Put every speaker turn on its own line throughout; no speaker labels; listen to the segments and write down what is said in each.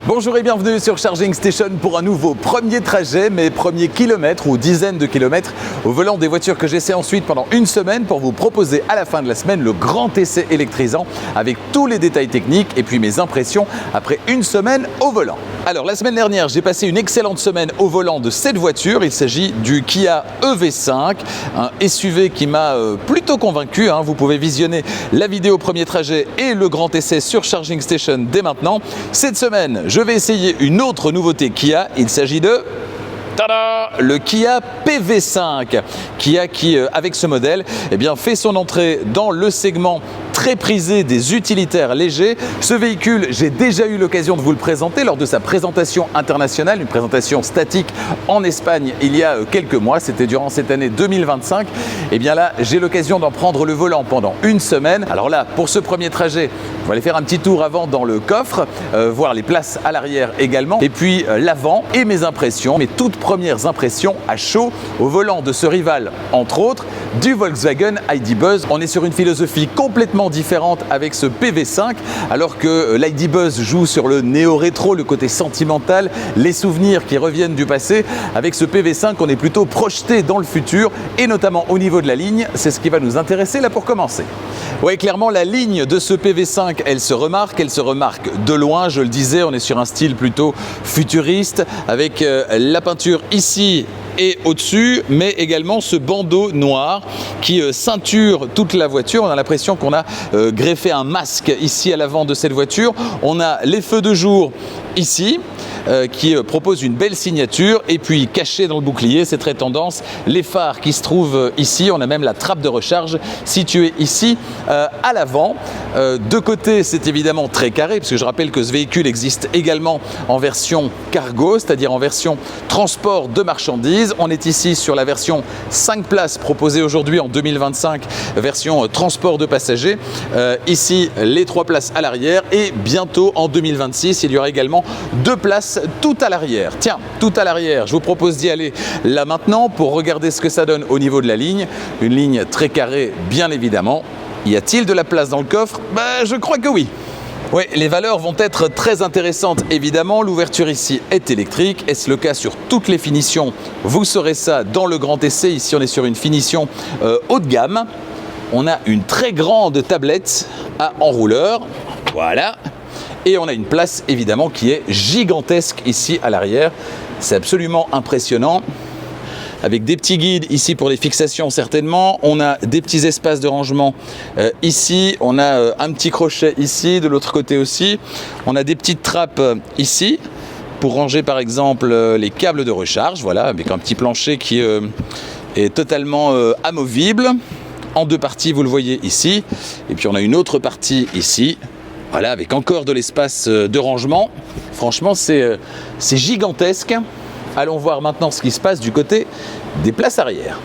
Bonjour et bienvenue sur Charging Station pour un nouveau premier trajet, mes premiers kilomètres ou dizaines de kilomètres au volant des voitures que j'essaie ensuite pendant une semaine pour vous proposer à la fin de la semaine le grand essai électrisant avec tous les détails techniques et puis mes impressions après une semaine au volant. Alors la semaine dernière, j'ai passé une excellente semaine au volant de cette voiture. Il s'agit du Kia EV5, un SUV qui m'a plutôt convaincu. Vous pouvez visionner la vidéo premier trajet et le grand essai sur Charging Station dès maintenant. Cette semaine, je vais essayer une autre nouveauté Kia. Il s'agit de le Kia PV5. Kia qui, avec ce modèle, fait son entrée dans le segment très prisé des utilitaires légers. Ce véhicule, j'ai déjà eu l'occasion de vous le présenter lors de sa présentation internationale, une présentation statique en Espagne il y a quelques mois, c'était durant cette année 2025. Là, j'ai l'occasion d'en prendre le volant pendant une semaine. Alors là, pour ce premier trajet, on va aller faire un petit tour avant dans le coffre, voir les places à l'arrière également, et puis l'avant et mes impressions, mes toutes premières impressions à chaud au volant de ce rival, entre autres, du Volkswagen ID Buzz. On est sur une philosophie complètement différente avec ce PV5, alors que l'ID Buzz joue sur le néo-rétro, le côté sentimental, les souvenirs qui reviennent du passé. Avec ce PV5, on est plutôt projeté dans le futur et notamment au niveau de la ligne. C'est ce qui va nous intéresser là pour commencer. Oui, clairement, la ligne de ce PV5, elle se remarque de loin. Je le disais, on est sur un style plutôt futuriste avec la peinture ici et au-dessus, mais également ce bandeau noir qui ceinture toute la voiture. On a l'impression qu'on a greffé un masque ici à l'avant de cette voiture. On a les feux de jour ici qui propose une belle signature, et puis caché dans le bouclier, c'est très tendance, les phares qui se trouvent ici. On a même la trappe de recharge située ici à l'avant. De côté, c'est évidemment très carré, parce que je rappelle que ce véhicule existe également en version cargo, c'est-à-dire en version transport de marchandises. On est ici sur la version 5 places proposée aujourd'hui en 2025, version transport de passagers. Ici, les 3 places à l'arrière, et bientôt en 2026, il y aura également 2 places tout à l'arrière. Tiens, tout à l'arrière, je vous propose d'y aller là maintenant pour regarder ce que ça donne au niveau de la ligne. Une ligne très carrée, bien évidemment. Y a-t-il de la place dans le coffre? Je crois que oui. Oui, les valeurs vont être très intéressantes, évidemment. L'ouverture ici est électrique. Est-ce le cas sur toutes les finitions? Vous saurez ça dans le grand essai. Ici, on est sur une finition haut de gamme. On a une très grande tablette à enrouleur. Voilà. Et on a une place évidemment qui est gigantesque ici à l'arrière. C'est absolument impressionnant. Avec des petits guides ici pour les fixations certainement. On a des petits espaces de rangement ici. On a un petit crochet ici, de l'autre côté aussi. On a des petites trappes ici pour ranger par exemple les câbles de recharge. Voilà, avec un petit plancher qui est totalement amovible. En 2 parties, vous le voyez ici. Et puis on a une autre partie ici. Voilà, avec encore de l'espace de rangement. Franchement, c'est gigantesque. Allons voir maintenant ce qui se passe du côté des places arrière.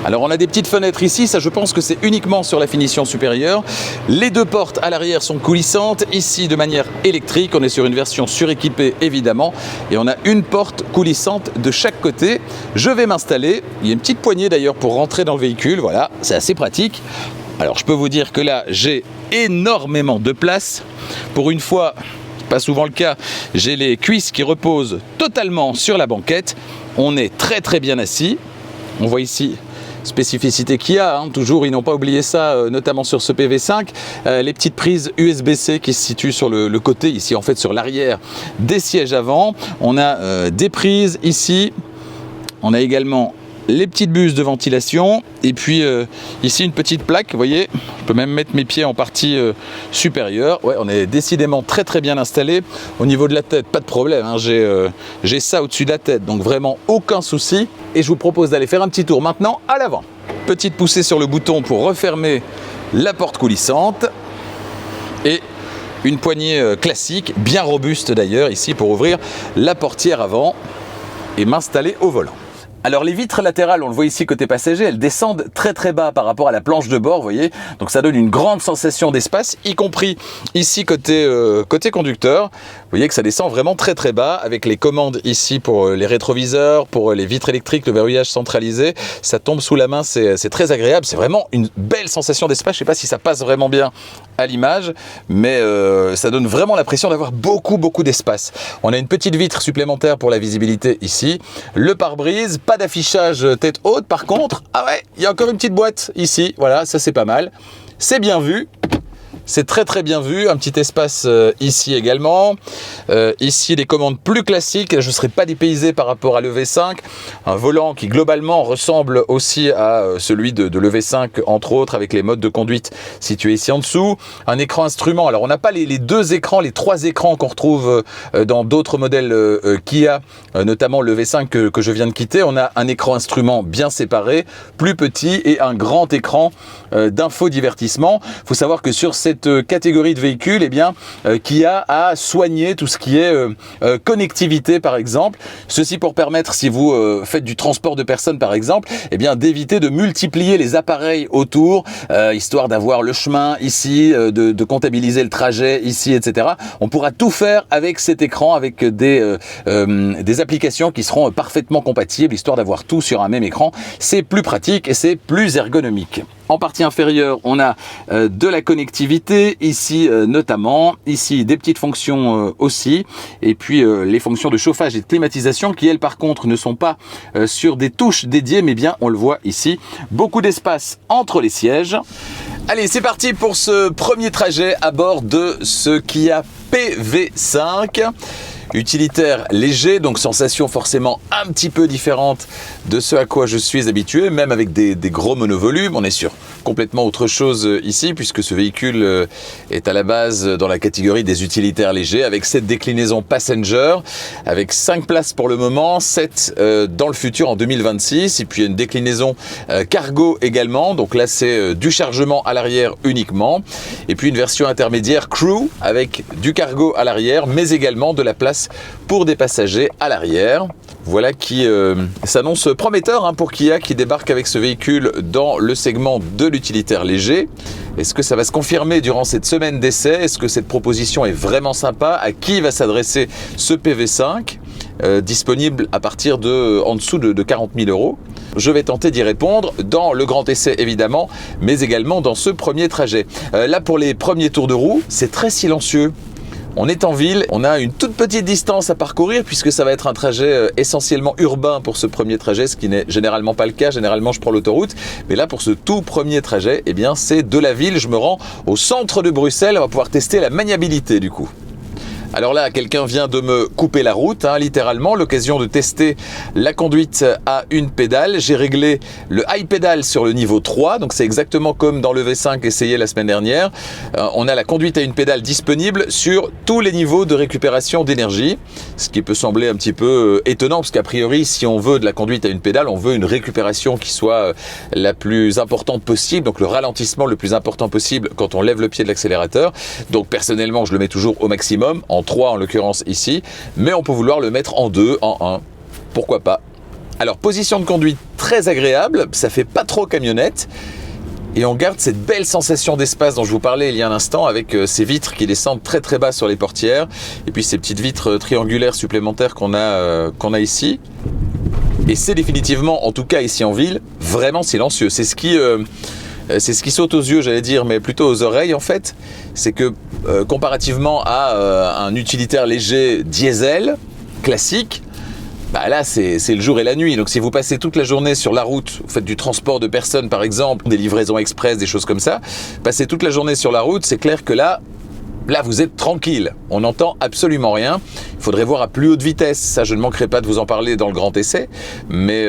Alors on a des petites fenêtres ici, ça je pense que c'est uniquement sur la finition supérieure. Les 2 portes à l'arrière sont coulissantes, ici de manière électrique. On est sur une version suréquipée évidemment. Et on a une porte coulissante de chaque côté. Je vais m'installer. Il y a une petite poignée d'ailleurs pour rentrer dans le véhicule. Voilà, c'est assez pratique. Alors je peux vous dire que là j'ai énormément de place. Pour une fois, pas souvent le cas, j'ai les cuisses qui reposent totalement sur la banquette. On est très très bien assis. On voit ici spécificité qu'il y a, toujours ils n'ont pas oublié ça, notamment sur ce PV5, les petites prises USB-C qui se situent sur le côté, ici en fait sur l'arrière des sièges avant. On a des prises ici, on a également les petites buses de ventilation, et puis ici une petite plaque, vous voyez, je peux même mettre mes pieds en partie supérieure. Ouais, on est décidément très très bien installé. Au niveau de la tête, pas de problème, j'ai ça au-dessus de la tête, donc vraiment aucun souci. Et je vous propose d'aller faire un petit tour maintenant à l'avant. Petite poussée sur le bouton pour refermer la porte coulissante, et une poignée classique, bien robuste d'ailleurs, ici pour ouvrir la portière avant et m'installer au volant. Alors les vitres latérales, on le voit ici côté passager, elles descendent très très bas par rapport à la planche de bord, vous voyez. Donc ça donne une grande sensation d'espace, y compris ici côté conducteur. Vous voyez que ça descend vraiment très très bas avec les commandes ici pour les rétroviseurs, pour les vitres électriques, le verrouillage centralisé. Ça tombe sous la main, c'est très agréable. C'est vraiment une belle sensation d'espace. Je ne sais pas si ça passe vraiment bien à l'image, mais ça donne vraiment l'impression d'avoir beaucoup d'espace. On a une petite vitre supplémentaire pour la visibilité ici. Le pare-brise, pas d'affichage tête haute. Par contre, ah ouais, il y a encore une petite boîte ici. Voilà, ça c'est pas mal. C'est bien vu. C'est très bien vu, un petit espace ici également. Ici, les commandes plus classiques, je ne serai pas dépaysé par rapport à l'EV5. Un volant qui globalement ressemble aussi à celui de l'EV5, entre autres, avec les modes de conduite situés ici en dessous. Un écran instrument, alors on n'a pas les deux écrans, les trois écrans qu'on retrouve dans d'autres modèles Kia, notamment l'EV5 que je viens de quitter. On a un écran instrument bien séparé, plus petit, et un grand écran d'infodivertissement. Il faut savoir que sur cette catégorie de véhicules, eh bien, Kia a soigné tout ce qui est connectivité, par exemple. Ceci pour permettre, si vous faites du transport de personnes, par exemple, eh bien, d'éviter de multiplier les appareils autour, histoire d'avoir le chemin ici, de comptabiliser le trajet ici, etc. On pourra tout faire avec cet écran, avec des applications qui seront parfaitement compatibles, histoire d'avoir tout sur un même écran. C'est plus pratique et c'est plus ergonomique. En partie inférieure, on a de la connectivité, ici notamment, ici des petites fonctions aussi, et puis les fonctions de chauffage et de climatisation qui, elles, par contre, ne sont pas sur des touches dédiées, mais bien, on le voit ici, beaucoup d'espace entre les sièges. Allez, c'est parti pour ce premier trajet à bord de ce Kia PV5. Utilitaire léger, donc sensation forcément un petit peu différente de ce à quoi je suis habitué, même avec des gros monovolumes. On est sur complètement autre chose ici, puisque ce véhicule est à la base dans la catégorie des utilitaires légers, avec cette déclinaison passenger, avec 5 places pour le moment, 7 dans le futur en 2026, et puis une déclinaison cargo également, donc là c'est du chargement à l'arrière uniquement, et puis une version intermédiaire crew, avec du cargo à l'arrière, mais également de la place pour des passagers à l'arrière. Voilà qui s'annonce prometteur pour Kia qui débarque avec ce véhicule dans le segment de l'utilitaire léger. Est-ce que ça va se confirmer durant cette semaine d'essai? Est-ce que cette proposition est vraiment sympa? À qui va s'adresser ce PV5 disponible à partir de en dessous de 40 000 €? Je vais tenter d'y répondre dans le grand essai évidemment, mais également dans ce premier trajet. Là pour les premiers tours de roue, c'est très silencieux. On est en ville, on a une toute petite distance à parcourir puisque ça va être un trajet essentiellement urbain pour ce premier trajet, ce qui n'est généralement pas le cas. Généralement, je prends l'autoroute. Mais là, pour ce tout premier trajet, eh bien, c'est de la ville. Je me rends au centre de Bruxelles. On va pouvoir tester la maniabilité du coup. Alors là, quelqu'un vient de me couper la route, littéralement, l'occasion de tester la conduite à une pédale. J'ai réglé le high pedal sur le niveau 3, donc c'est exactement comme dans le V5 essayé la semaine dernière. On a la conduite à une pédale disponible sur tous les niveaux de récupération d'énergie, ce qui peut sembler un petit peu étonnant, parce qu'a priori, si on veut de la conduite à une pédale, on veut une récupération qui soit la plus importante possible, donc le ralentissement le plus important possible quand on lève le pied de l'accélérateur. Donc personnellement, je le mets toujours au maximum, en 3 en l'occurrence ici, mais on peut vouloir le mettre en 2, en 1, pourquoi pas. Alors position de conduite très agréable, ça fait pas trop camionnette, et on garde cette belle sensation d'espace dont je vous parlais il y a un instant, avec ces vitres qui descendent très bas sur les portières, et puis ces petites vitres triangulaires supplémentaires qu'on a ici. Et c'est définitivement, en tout cas ici en ville, vraiment silencieux. C'est ce qui saute aux yeux, j'allais dire, mais plutôt aux oreilles en fait. C'est que comparativement à un utilitaire léger diesel classique, bah là c'est le jour et la nuit. Donc si vous passez toute la journée sur la route, vous faites du transport de personnes par exemple, des livraisons express, des choses comme ça, passez toute la journée sur la route, c'est clair que là vous êtes tranquille, on n'entend absolument rien. Il faudrait voir à plus haute vitesse, ça je ne manquerai pas de vous en parler dans le grand essai, mais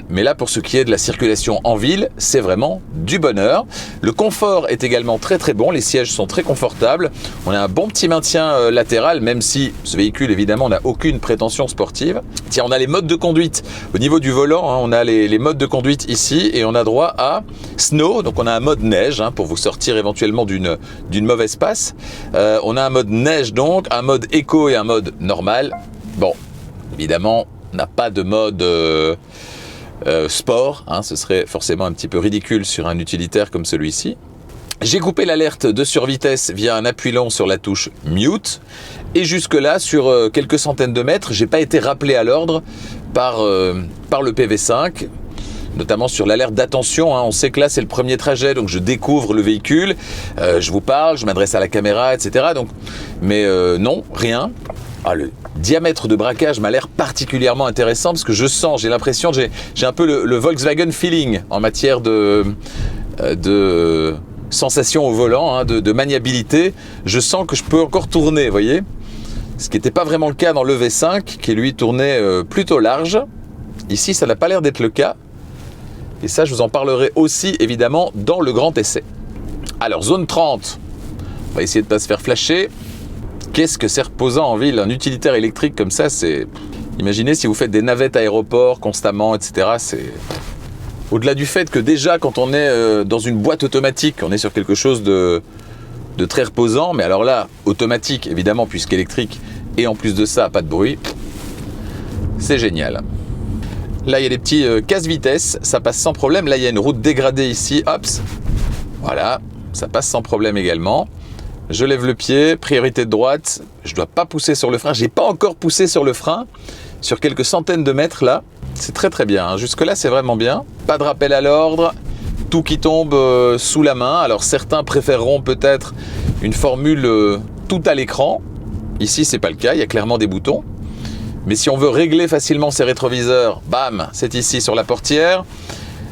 là pour ce qui est de la circulation en ville, c'est vraiment du bonheur. Le confort est également très bon, les sièges sont très confortables, on a un bon petit maintien latéral, même si ce véhicule évidemment n'a aucune prétention sportive. Tiens, on a les modes de conduite au niveau du volant, on a les modes de conduite ici, et on a droit à Snow, donc on a un mode neige pour vous sortir éventuellement d'une mauvaise passe. On a un mode neige donc, un mode éco et un mode normal. Bon, évidemment, on n'a pas de mode sport, ce serait forcément un petit peu ridicule sur un utilitaire comme celui-ci. J'ai coupé l'alerte de survitesse via un appui long sur la touche Mute. Et jusque-là, sur quelques centaines de mètres, j'ai pas été rappelé à l'ordre par le PV5, notamment sur l'alerte d'attention. On sait que là, c'est le premier trajet, donc je découvre le véhicule, je vous parle, je m'adresse à la caméra, etc. Mais non, rien. Le diamètre de braquage m'a l'air particulièrement intéressant parce que je sens, j'ai l'impression, j'ai un peu le Volkswagen feeling en matière de sensation au volant, de maniabilité. Je sens que je peux encore tourner, vous voyez, ce qui n'était pas vraiment le cas dans le V5 qui lui tournait plutôt large. Ici, ça n'a pas l'air d'être le cas. Et ça, je vous en parlerai aussi évidemment dans le grand essai. Alors, zone 30, on va essayer de ne pas se faire flasher. Qu'est-ce que c'est reposant en ville, un utilitaire électrique comme ça, c'est... Imaginez si vous faites des navettes à aéroport constamment, etc. C'est... Au-delà du fait que déjà, quand on est dans une boîte automatique, on est sur quelque chose de très reposant, mais alors là, automatique évidemment, puisqu'électrique, et en plus de ça, pas de bruit, c'est génial. Là, il y a des petits casse-vitesse, ça passe sans problème. Là, il y a une route dégradée ici, hop, voilà, ça passe sans problème également. Je lève le pied, priorité de droite, je ne dois pas pousser sur le frein, j'ai pas encore poussé sur le frein, sur quelques centaines de mètres là, c'est très très bien, jusque là c'est vraiment bien. Pas de rappel à l'ordre, tout qui tombe sous la main. Alors certains préféreront peut-être une formule tout à l'écran, ici c'est pas le cas, il y a clairement des boutons. Mais si on veut régler facilement ses rétroviseurs, bam, c'est ici sur la portière.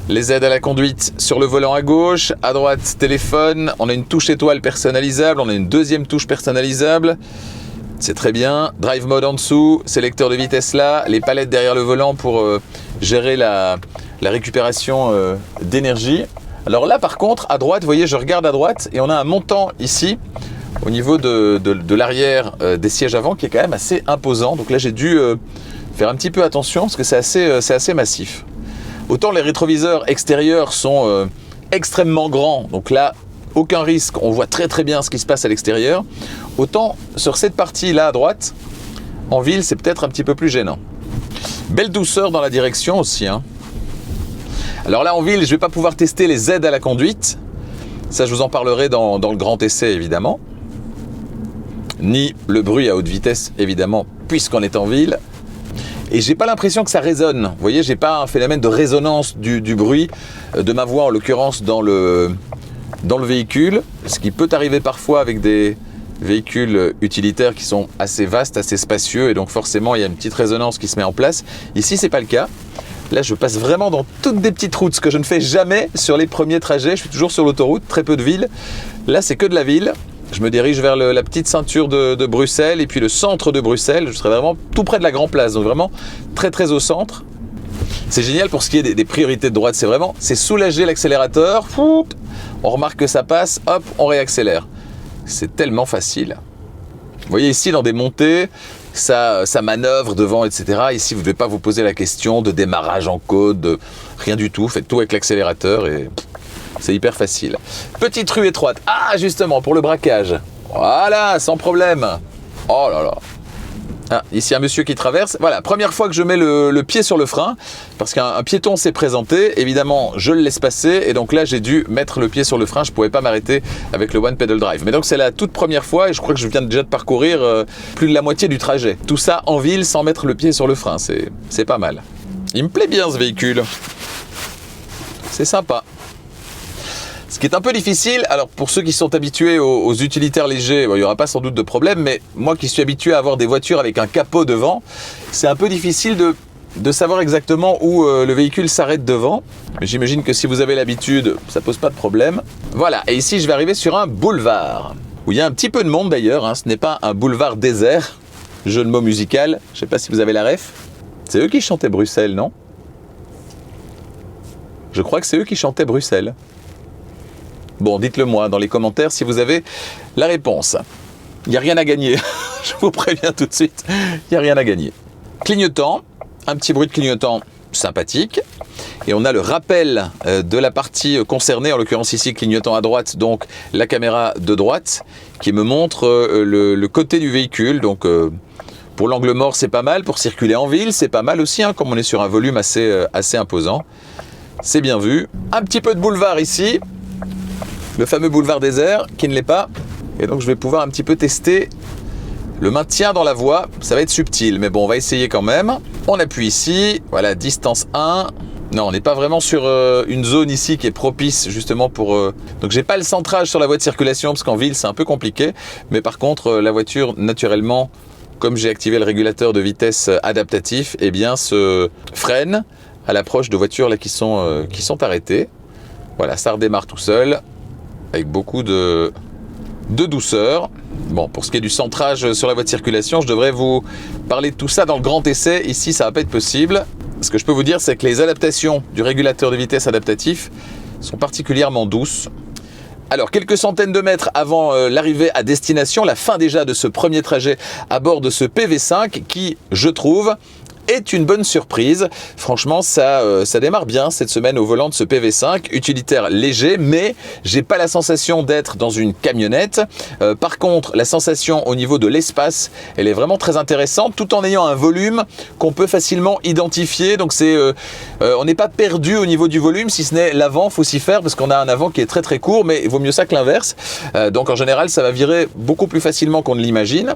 Les aides à la conduite sur le volant à gauche, à droite téléphone, on a une touche étoile personnalisable, on a une deuxième touche personnalisable, c'est très bien. Drive mode en dessous, sélecteur de vitesse là, les palettes derrière le volant pour gérer la récupération d'énergie. Alors là par contre, à droite, vous voyez, je regarde à droite et on a un montant ici au niveau de l'arrière des sièges avant qui est quand même assez imposant. Donc là j'ai dû faire un petit peu attention parce que c'est assez massif. Autant les rétroviseurs extérieurs sont extrêmement grands, donc là, aucun risque, on voit très très bien ce qui se passe à l'extérieur. Autant sur cette partie-là à droite, en ville, c'est peut-être un petit peu plus gênant. Belle douceur dans la direction aussi. Alors là, en ville, je ne vais pas pouvoir tester les aides à la conduite. Ça, je vous en parlerai dans le grand essai, évidemment. Ni le bruit à haute vitesse, évidemment, puisqu'on est en ville. Et j'ai pas l'impression que ça résonne. Vous voyez, j'ai pas un phénomène de résonance du bruit de ma voix, en l'occurrence dans le véhicule, ce qui peut arriver parfois avec des véhicules utilitaires qui sont assez vastes, assez spacieux, et donc forcément il y a une petite résonance qui se met en place. Ici, c'est pas le cas. Là, je passe vraiment dans toutes des petites routes, ce que je ne fais jamais sur les premiers trajets. Je suis toujours sur l'autoroute, très peu de villes. Là, c'est que de la ville. Je me dirige vers la petite ceinture de Bruxelles et puis le centre de Bruxelles. Je serai vraiment tout près de la Grand Place, donc vraiment très très au centre. C'est génial pour ce qui est des priorités de droite. C'est soulager l'accélérateur. On remarque que ça passe, hop, on réaccélère. C'est tellement facile. Vous voyez ici dans des montées, ça manœuvre devant, etc. Ici, vous ne devez pas vous poser la question de démarrage en côte, rien du tout. Faites tout avec l'accélérateur et... c'est hyper facile. Petite rue étroite. Ah, justement, pour le braquage. Voilà, sans problème. Oh là là. Ah, ici, un monsieur qui traverse. Voilà, première fois que je mets le pied sur le frein, parce qu'un piéton s'est présenté. Évidemment, je le laisse passer. Et donc là, j'ai dû mettre le pied sur le frein. Je ne pouvais pas m'arrêter avec le One Pedal Drive. Mais donc, c'est la toute première fois. Et je crois que je viens déjà de parcourir plus de la moitié du trajet. Tout ça en ville, sans mettre le pied sur le frein. C'est pas mal. Il me plaît bien, ce véhicule. C'est sympa. Ce qui est un peu difficile, alors pour ceux qui sont habitués aux utilitaires légers, il n'y aura pas sans doute de problème, mais moi qui suis habitué à avoir des voitures avec un capot devant, c'est un peu difficile de savoir exactement où le véhicule s'arrête devant. Mais j'imagine que si vous avez l'habitude, ça pose pas de problème. Voilà, et ici je vais arriver sur un boulevard, où il y a un petit peu de monde d'ailleurs, ce n'est pas un boulevard désert, jeu de mots musical, je ne sais pas si vous avez la ref. C'est eux qui chantaient Bruxelles, non? Je crois que c'est eux qui chantaient Bruxelles. Bon, dites-le moi dans les commentaires si vous avez la réponse. Il n'y a rien à gagner, je vous préviens tout de suite, il n'y a rien à gagner. Clignotant, un petit bruit de clignotant sympathique. Et on a le rappel de la partie concernée, en l'occurrence ici clignotant à droite, donc la caméra de droite, qui me montre le côté du véhicule. Donc pour l'angle mort, c'est pas mal. Pour circuler en ville, c'est pas mal aussi, comme on est sur un volume assez imposant. C'est bien vu. Un petit peu de boulevard ici. le fameux boulevard désert qui ne l'est pas. Et donc je vais pouvoir un petit peu tester le maintien dans la voie. Ça va être subtil, mais bon, on va essayer quand même. On appuie ici, voilà, distance 1. Non, on n'est pas vraiment sur une zone ici qui est propice justement pour... Donc j'ai pas le centrage sur la voie de circulation parce qu'en ville c'est un peu compliqué. Mais par contre la voiture naturellement, comme j'ai activé le régulateur de vitesse adaptatif, eh bien se freine à l'approche de voitures là qui sont arrêtées. Voilà, ça redémarre tout seul avec beaucoup de douceur. Bon, pour ce qui est du centrage sur la voie de circulation, je devrais vous parler de tout ça dans le grand essai. Ici, ça va pas être possible. Ce que je peux vous dire, c'est que les adaptations du régulateur de vitesse adaptatif sont particulièrement douces. Alors, quelques centaines de mètres avant l'arrivée à destination, la fin déjà de ce premier trajet à bord de ce PV5 qui, je trouve, est une bonne surprise. Franchement, ça démarre bien cette semaine au volant de ce PV5, utilitaire léger, mais j'ai pas la sensation d'être dans une camionnette. Par contre, la sensation au niveau de l'espace, elle est vraiment très intéressante, tout en ayant un volume qu'on peut facilement identifier. Donc on n'est pas perdu au niveau du volume, si ce n'est l'avant, faut s'y faire parce qu'on a un avant qui est très très court, mais il vaut mieux ça que l'inverse. Donc en général, ça va virer beaucoup plus facilement qu'on ne l'imagine.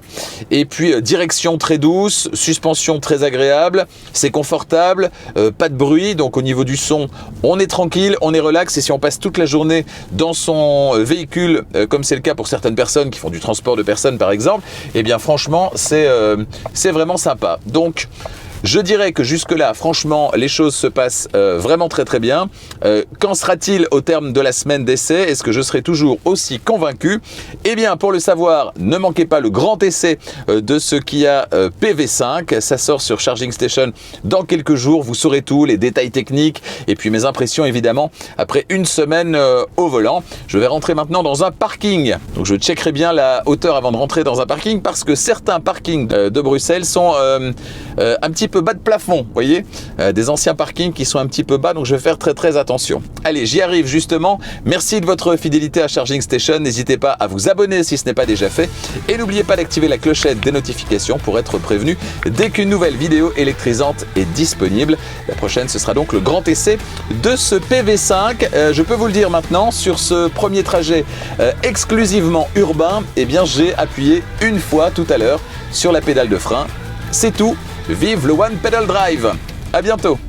Et puis direction très douce, suspension très agréable. C'est confortable, pas de bruit, donc au niveau du son, on est tranquille, on est relax, et si on passe toute la journée dans son véhicule, comme c'est le cas pour certaines personnes qui font du transport de personnes par exemple, eh bien franchement, c'est vraiment sympa. Donc, je dirais que jusque-là, franchement, les choses se passent vraiment très très bien. Qu'en sera-t-il au terme de la semaine d'essai? Est-ce que je serai toujours aussi convaincu? Eh bien, pour le savoir, ne manquez pas le grand essai de ce Kia PV5. Ça sort sur Charging Station dans quelques jours. Vous saurez tout, les détails techniques et puis mes impressions évidemment après une semaine au volant. Je vais rentrer maintenant dans un parking. Donc je checkerai bien la hauteur avant de rentrer dans un parking parce que certains parkings de Bruxelles sont un petit peu bas de plafond, vous voyez, des anciens parkings qui sont un petit peu bas, donc je vais faire très très attention. Allez, j'y arrive justement. Merci de votre fidélité à Charging Station. N'hésitez pas à vous abonner si ce n'est pas déjà fait et n'oubliez pas d'activer la clochette des notifications pour être prévenu dès qu'une nouvelle vidéo électrisante est disponible. La prochaine, ce sera donc le grand essai de ce PV5. Je peux vous le dire maintenant, sur ce premier trajet exclusivement urbain, eh bien j'ai appuyé une fois tout à l'heure sur la pédale de frein. C'est tout. Vive le One Pedal Drive. À bientôt.